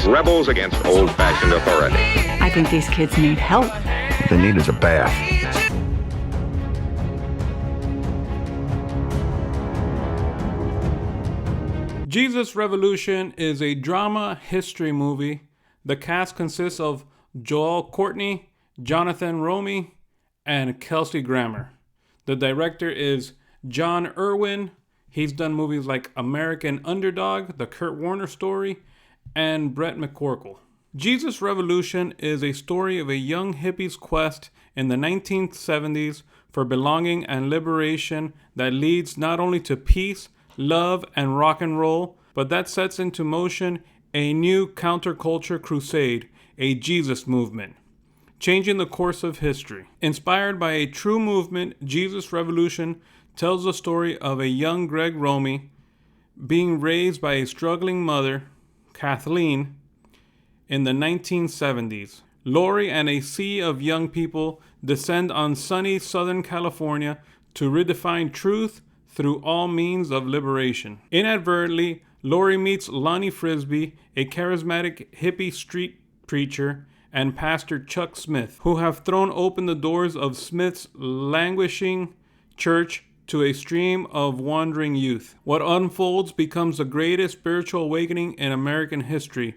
Rebels against old-fashioned authority. I think these kids need help. What they need is a bath. Jesus Revolution is a drama history movie. The cast consists of Joel Courtney, Jonathan Romy, and Kelsey Grammer. The director is John Irwin. He's done movies like American Underdog, The Kurt Warner Story, and Brett McCorkle. Jesus Revolution is a story of a young hippie's quest in the 1970s for belonging and liberation that leads not only to peace, love, and rock and roll, but that sets into motion a new counterculture crusade, a Jesus movement, changing the course of history. Inspired by a true movement, Jesus Revolution tells the story of a young Greg Romy being raised by a struggling mother, Kathleen, in the 1970s. Lori and a sea of young people descend on sunny Southern California to redefine truth through all means of liberation. Inadvertently, Lori meets Lonnie Frisbee, a charismatic hippie street preacher, and Pastor Chuck Smith, who have thrown open the doors of Smith's languishing church to a stream of wandering youth. What unfolds becomes the greatest spiritual awakening in American history.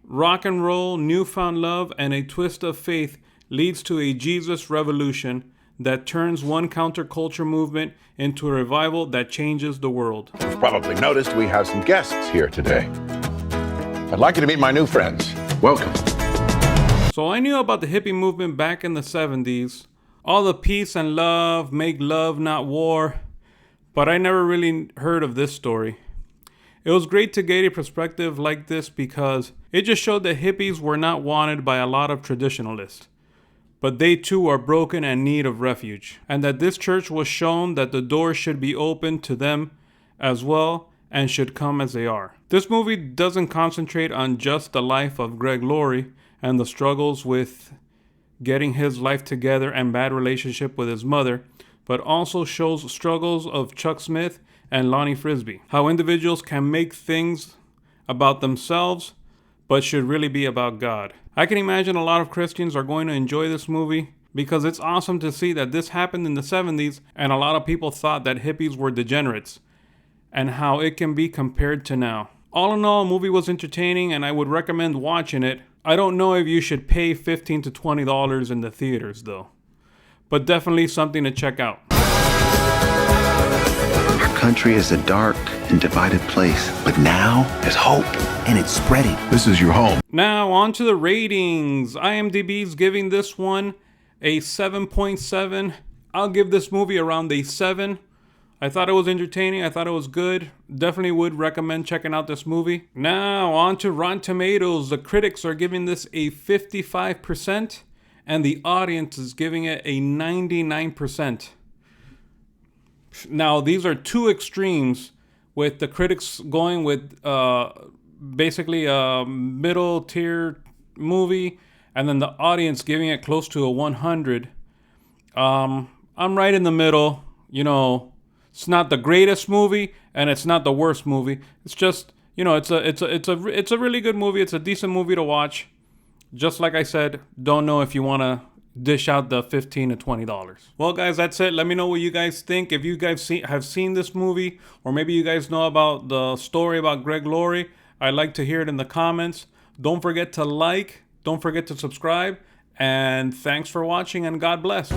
Rock and roll, newfound love, and a twist of faith leads to a Jesus revolution that turns one counterculture movement into a revival that changes the world. You've probably noticed we have some guests here today. I'd like you to meet my new friends. Welcome. So I knew about the hippie movement back in the 70s. All the peace and love, make love, not war. But I never really heard of this story. It was great to get a perspective like this because it just showed that hippies were not wanted by a lot of traditionalists. But they too are broken and need of refuge. And that this church was shown that the door should be open to them as well and should come as they are. This movie doesn't concentrate on just the life of Greg Laurie and the struggles with getting his life together and bad relationship with his mother, but also shows struggles of Chuck Smith and Lonnie Frisbee. How individuals can make things about themselves, but should really be about God. I can imagine a lot of Christians are going to enjoy this movie because it's awesome to see that this happened in the 70s and a lot of people thought that hippies were degenerates and how it can be compared to now. All in all, the movie was entertaining and I would recommend watching it. I don't know if you should pay $15 to $20 in the theaters though, but definitely something to check out. Our country is a dark and divided place, but now there's hope and it's spreading. This is your home. Now on to the ratings. IMDb's giving this one a 7.7. I'll give this movie around a 7. I thought it was entertaining. I thought it was good. Definitely would recommend checking out this movie. Now on to Rotten Tomatoes. The critics are giving this a 55% and the audience is giving it a 99%. Now these are two extremes, with the critics going with basically a middle tier movie and then the audience giving it close to a 100. I'm right in the middle. You know, it's not the greatest movie and it's not the worst movie. It's just, you know, it's a really good movie. It's a decent movie to watch. Just like I said, don't know if you want to dish out the $15 to $20. Well, guys, that's it. Let me know what you guys think. If you guys have seen this movie, or maybe you guys know about the story about Greg Laurie, I'd like to hear it in the comments. Don't forget to like, don't forget to subscribe, and thanks for watching, and God bless.